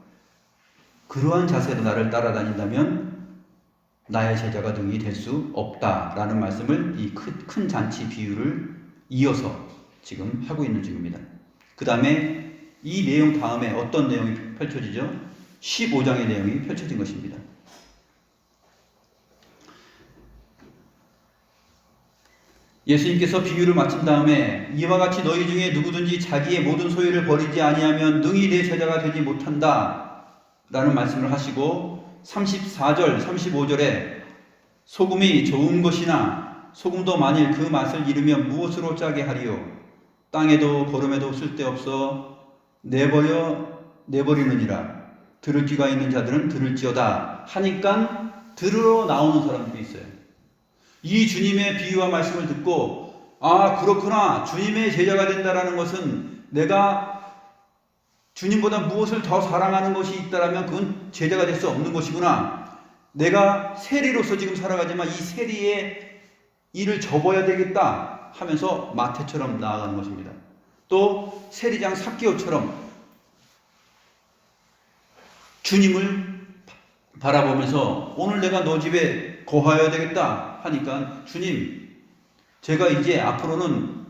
그러한 자세로 나를 따라다닌다면 나의 제자가 능히 될 수 없다라는 말씀을 이 큰 잔치 비유를 이어서 지금 하고 있는 중입니다. 그 다음에 이 내용 다음에 어떤 내용이 펼쳐지죠? 15장의 내용이 펼쳐진 것입니다. 예수님께서 비유를 마친 다음에 이와 같이 너희 중에 누구든지 자기의 모든 소유를 버리지 아니하면 능히 내 제자가 되지 못한다 라는 말씀을 하시고 34절, 35절에 소금이 좋은 것이나 소금도 만일 그 맛을 잃으면 무엇으로 짜게 하리요? 땅에도 거름에도 쓸데없어 내버리느니라. 들을 귀가 있는 자들은 들을지어다 하니까 들으러 나오는 사람들이 있어요. 이 주님의 비유와 말씀을 듣고 아 그렇구나, 주님의 제자가 된다라는 것은 내가 주님보다 무엇을 더 사랑하는 것이 있다라면 그건 제자가 될 수 없는 것이구나. 내가 세리로서 지금 살아가지만 이 세리의 일을 접어야 되겠다 하면서 마태처럼 나아가는 것입니다. 또 세리장 삭개오처럼 주님을 바라보면서 오늘 내가 너 집에 거하여야 되겠다 하니까 주님, 제가 이제 앞으로는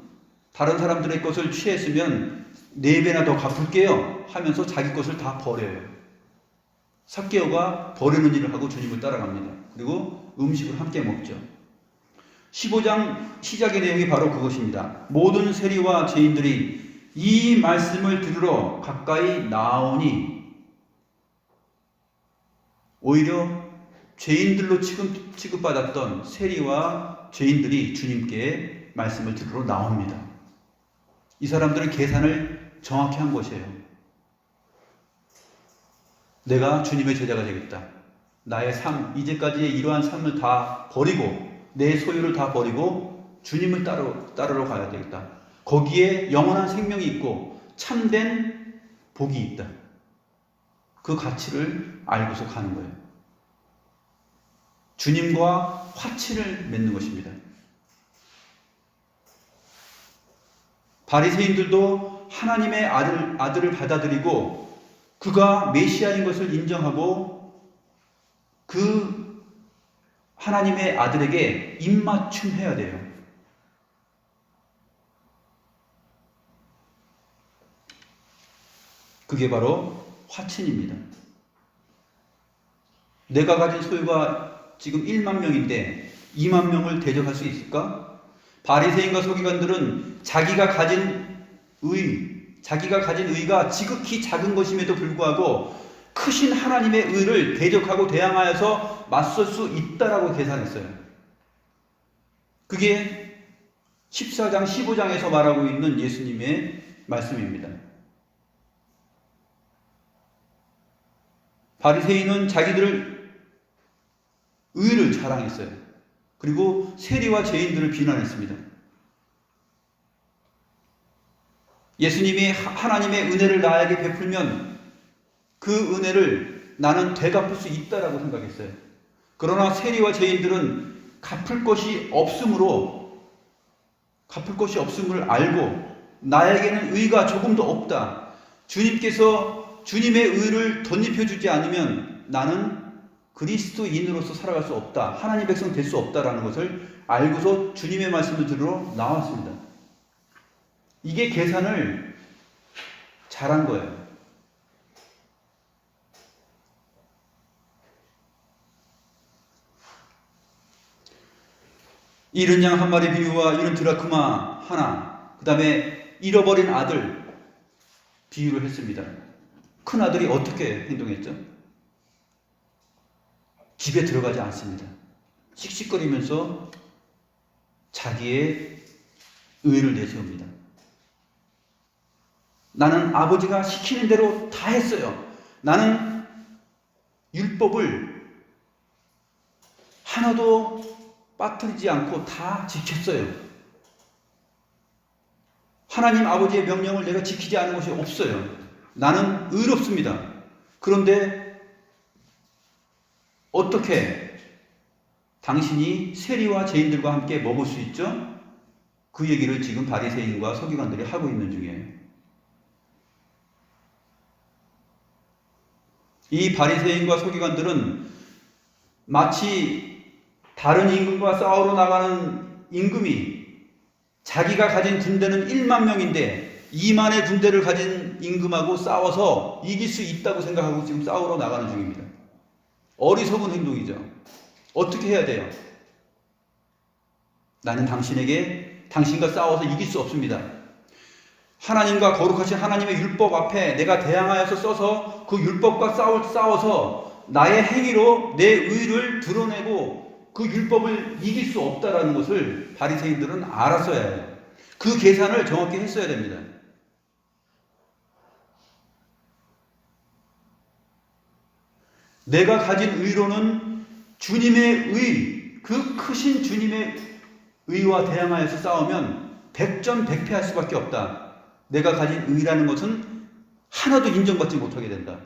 다른 사람들의 것을 취했으면 4배나 더 갚을게요 하면서 자기 것을 다 버려요. 삭개오가 버리는 일을 하고 주님을 따라갑니다. 그리고 음식을 함께 먹죠. 15장 시작의 내용이 바로 그것입니다. 모든 세리와 죄인들이 이 말씀을 들으러 가까이 나오니 오히려 죄인들로 취급받았던 세리와 죄인들이 주님께 말씀을 들으러 나옵니다. 이 사람들은 계산을 정확히 한 것이에요. 내가 주님의 제자가 되겠다. 나의 삶, 이제까지의 이러한 삶을 다 버리고 내 소유를 다 버리고 주님을 따르러 가야 되겠다. 거기에 영원한 생명이 있고 참된 복이 있다. 그 가치를 알고서 가는 거예요. 주님과 화치를 맺는 것입니다. 바리새인들도 하나님의 아들을 받아들이고 그가 메시아인 것을 인정하고 그 하나님의 아들에게 입맞춤해야 돼요. 그게 바로 화친입니다. 내가 가진 소유가 지금 1만 명인데 2만 명을 대적할 수 있을까? 바리새인과 서기관들은 자기가 가진 의가 지극히 작은 것임에도 불구하고 크신 하나님의 의를 대적하고 대항하여서 맞설 수 있다라고 계산했어요. 그게 14장, 15장에서 말하고 있는 예수님의 말씀입니다. 바리새인은 자기들 의를 자랑했어요. 그리고 세리와 죄인들을 비난했습니다. 예수님이 하나님의 은혜를 나에게 베풀면 그 은혜를 나는 되갚을 수 있다라고 생각했어요. 그러나 세리와 죄인들은 갚을 것이 없음을 알고 나에게는 의가 조금도 없다. 주님께서 주님의 의를 덧입혀주지 않으면 나는 그리스도인으로서 살아갈 수 없다. 하나님 백성 될 수 없다라는 것을 알고서 주님의 말씀을 들으러 나왔습니다. 이게 계산을 잘한 거예요. 잃은 양 한 마리 비유와 잃은 드라크마 하나, 그 다음에 잃어버린 아들 비유를 했습니다. 큰 아들이 어떻게 행동했죠? 집에 들어가지 않습니다. 씩씩거리면서 자기의 의를 내세웁니다. 나는 아버지가 시키는 대로 다 했어요. 나는 율법을 하나도 빠뜨리지 않고 다 지켰어요. 하나님 아버지의 명령을 내가 지키지 않은 것이 없어요. 나는 의롭습니다. 그런데 어떻게 당신이 세리와 죄인들과 함께 먹을 수 있죠? 그 얘기를 지금 바리새인과 서기관들이 하고 있는 중이에요. 이 바리새인과 서기관들은 마치 다른 임금과 싸우러 나가는 임금이 자기가 가진 군대는 1만 명인데 2만의 군대를 가진 임금하고 싸워서 이길 수 있다고 생각하고 지금 싸우러 나가는 중입니다. 어리석은 행동이죠. 어떻게 해야 돼요? 나는 당신과 싸워서 이길 수 없습니다. 하나님과 거룩하신 하나님의 율법 앞에 내가 대항하여서 써서 그 율법과 싸워서 나의 행위로 내 의를 드러내고 그 율법을 이길 수 없다라는 것을 바리새인들은 알았어야 해요. 그 계산을 정확히 했어야 됩니다. 내가 가진 의로는 주님의 의, 그 크신 주님의 의와 대항하여서 싸우면 백전백패할 수밖에 없다. 내가 가진 의라는 것은 하나도 인정받지 못하게 된다.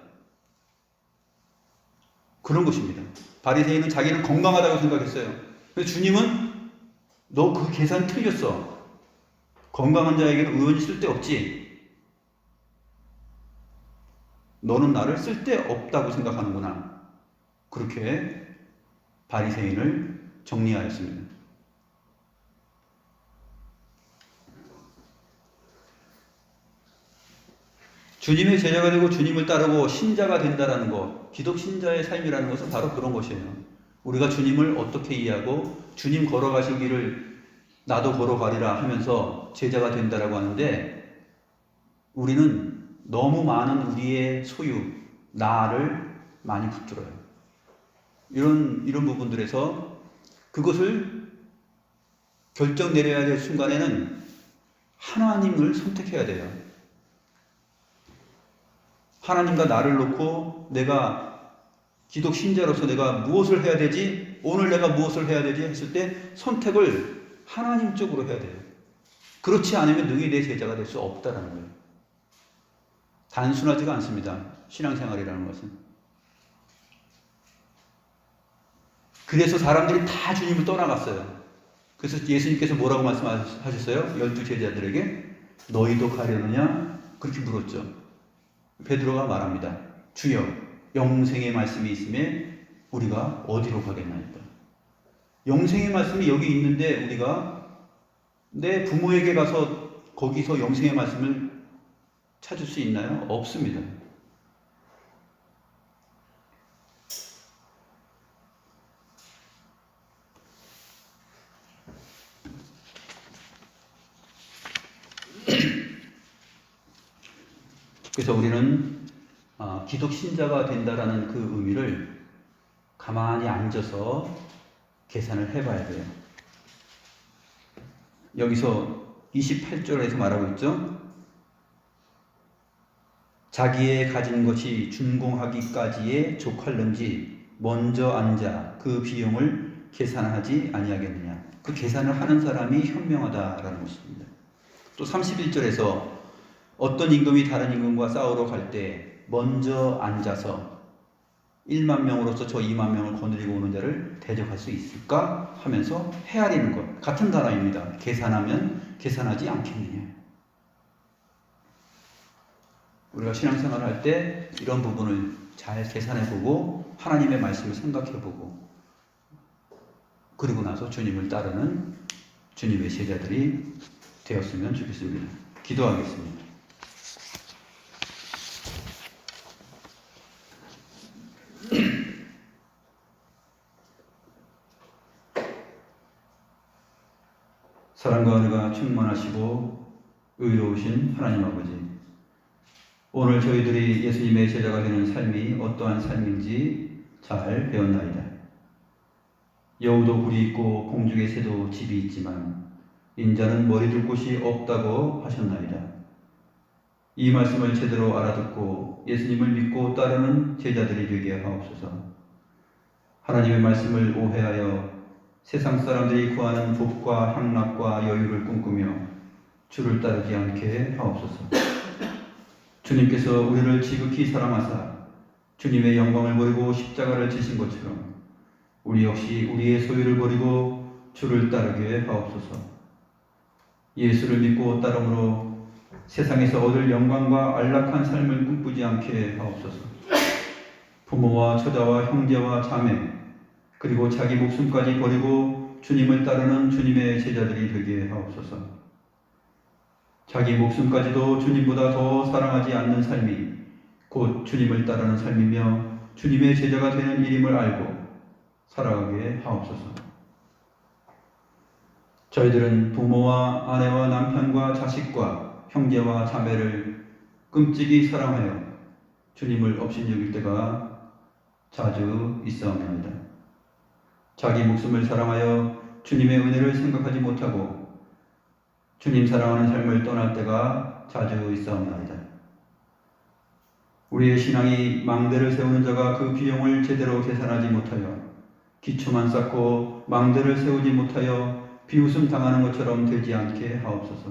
그런 것입니다. 바리새인은 자기는 건강하다고 생각했어요. 그래서 주님은 너 그 계산 틀렸어. 건강한 자에게는 의원이 쓸데없지. 너는 나를 쓸데없다고 생각하는구나. 그렇게 바리새인을 정리하였습니다. 주님의 제자가 되고 주님을 따르고 신자가 된다는 것, 기독 신자의 삶이라는 것은 바로 그런 것이에요. 우리가 주님을 어떻게 이해하고 주님 걸어가신 길을 나도 걸어가리라 하면서 제자가 된다라고 하는데, 우리는 너무 많은 우리의 소유, 나를 많이 붙들어요. 이런 부분들에서 그것을 결정 내려야 될 순간에는 하나님을 선택해야 돼요. 하나님과 나를 놓고 내가 기독 신자로서 내가 무엇을 해야 되지? 오늘 내가 무엇을 해야 되지? 했을 때 선택을 하나님 쪽으로 해야 돼요. 그렇지 않으면 능히 내 제자가 될 수 없다라는 거예요. 단순하지가 않습니다. 신앙생활이라는 것은. 그래서 사람들이 다 주님을 떠나갔어요. 그래서 예수님께서 뭐라고 말씀하셨어요? 12제자들에게 너희도 가려느냐? 그렇게 물었죠. 베드로가 말합니다. 주여, 영생의 말씀이 있음에 우리가 어디로 가겠나이까? 영생의 말씀이 여기 있는데 우리가 내 부모에게 가서 거기서 영생의 말씀을 찾을 수 있나요? 없습니다. 그래서 우리는 기독 신자가 된다라는 그 의미를 가만히 앉아서 계산을 해봐야 돼요. 여기서 28절에서 말하고 있죠. 자기의 가진 것이 준공하기까지에 족할는지 먼저 앉아 그 비용을 계산하지 아니하겠느냐. 그 계산을 하는 사람이 현명하다라는 것입니다. 또 31절에서 어떤 임금이 다른 임금과 싸우러 갈 때 먼저 앉아서 1만 명으로서 저 2만 명을 거느리고 오는 자를 대적할 수 있을까 하면서 헤아리는 것. 같은 단어입니다. 계산하면 계산하지 않겠느냐. 우리가 신앙생활을 할 때 이런 부분을 잘 계산해보고 하나님의 말씀을 생각해보고 그리고 나서 주님을 따르는 주님의 제자들이 되었으면 좋겠습니다. 기도하겠습니다. 사랑과 은혜가 충만하시고 의로우신 하나님 아버지, 오늘 저희들이 예수님의 제자가 되는 삶이 어떠한 삶인지 잘 배웠나이다. 여우도 굴이 있고 공중의 새도 집이 있지만 인자는 머리 둘 곳이 없다고 하셨나이다. 이 말씀을 제대로 알아듣고 예수님을 믿고 따르는 제자들이 되게 하옵소서. 하나님의 말씀을 오해하여 세상 사람들이 구하는 복과 향락과 여유를 꿈꾸며 주를 따르지 않게 하옵소서. 주님께서 우리를 지극히 사랑하사 주님의 영광을 버리고 십자가를 지신 것처럼 우리 역시 우리의 소유를 버리고 주를 따르게 하옵소서. 예수를 믿고 따름으로 세상에서 얻을 영광과 안락한 삶을 꿈꾸지 않게 하옵소서. 부모와 처자와 형제와 자매, 그리고 자기 목숨까지 버리고 주님을 따르는 주님의 제자들이 되게 하옵소서. 자기 목숨까지도 주님보다 더 사랑하지 않는 삶이 곧 주님을 따르는 삶이며 주님의 제자가 되는 일임을 알고 살아가게 하옵소서. 저희들은 부모와 아내와 남편과 자식과 형제와 자매를 끔찍이 사랑하여 주님을 업신여길 때가 자주 있사옵나이다. 자기 목숨을 사랑하여 주님의 은혜를 생각하지 못하고 주님 사랑하는 삶을 떠날 때가 자주 있사옵나이다. 우리의 신앙이 망대를 세우는 자가 그 비용을 제대로 계산하지 못하여 기초만 쌓고 망대를 세우지 못하여 비웃음 당하는 것처럼 되지 않게 하옵소서.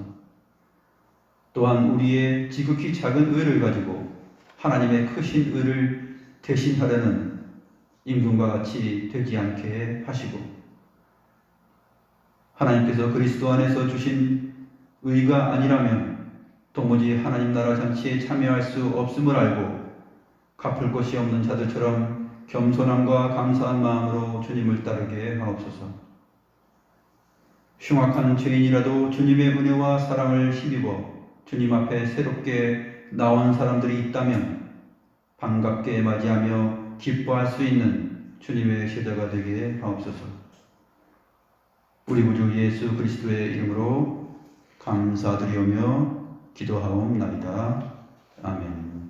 또한 우리의 지극히 작은 의를 가지고 하나님의 크신 의를 대신하려는 임금과 같이 되지 않게 하시고 하나님께서 그리스도 안에서 주신 의가 아니라면 도무지 하나님 나라 잔치에 참여할 수 없음을 알고 갚을 것이 없는 자들처럼 겸손함과 감사한 마음으로 주님을 따르게 하옵소서. 흉악한 죄인이라도 주님의 은혜와 사랑을 힘입어 주님 앞에 새롭게 나온 사람들이 있다면 반갑게 맞이하며 기뻐할 수 있는 주님의 제자가 되게 하옵소서. 우리 구주 예수 그리스도의 이름으로 감사드리오며 기도하옵나이다. 아멘.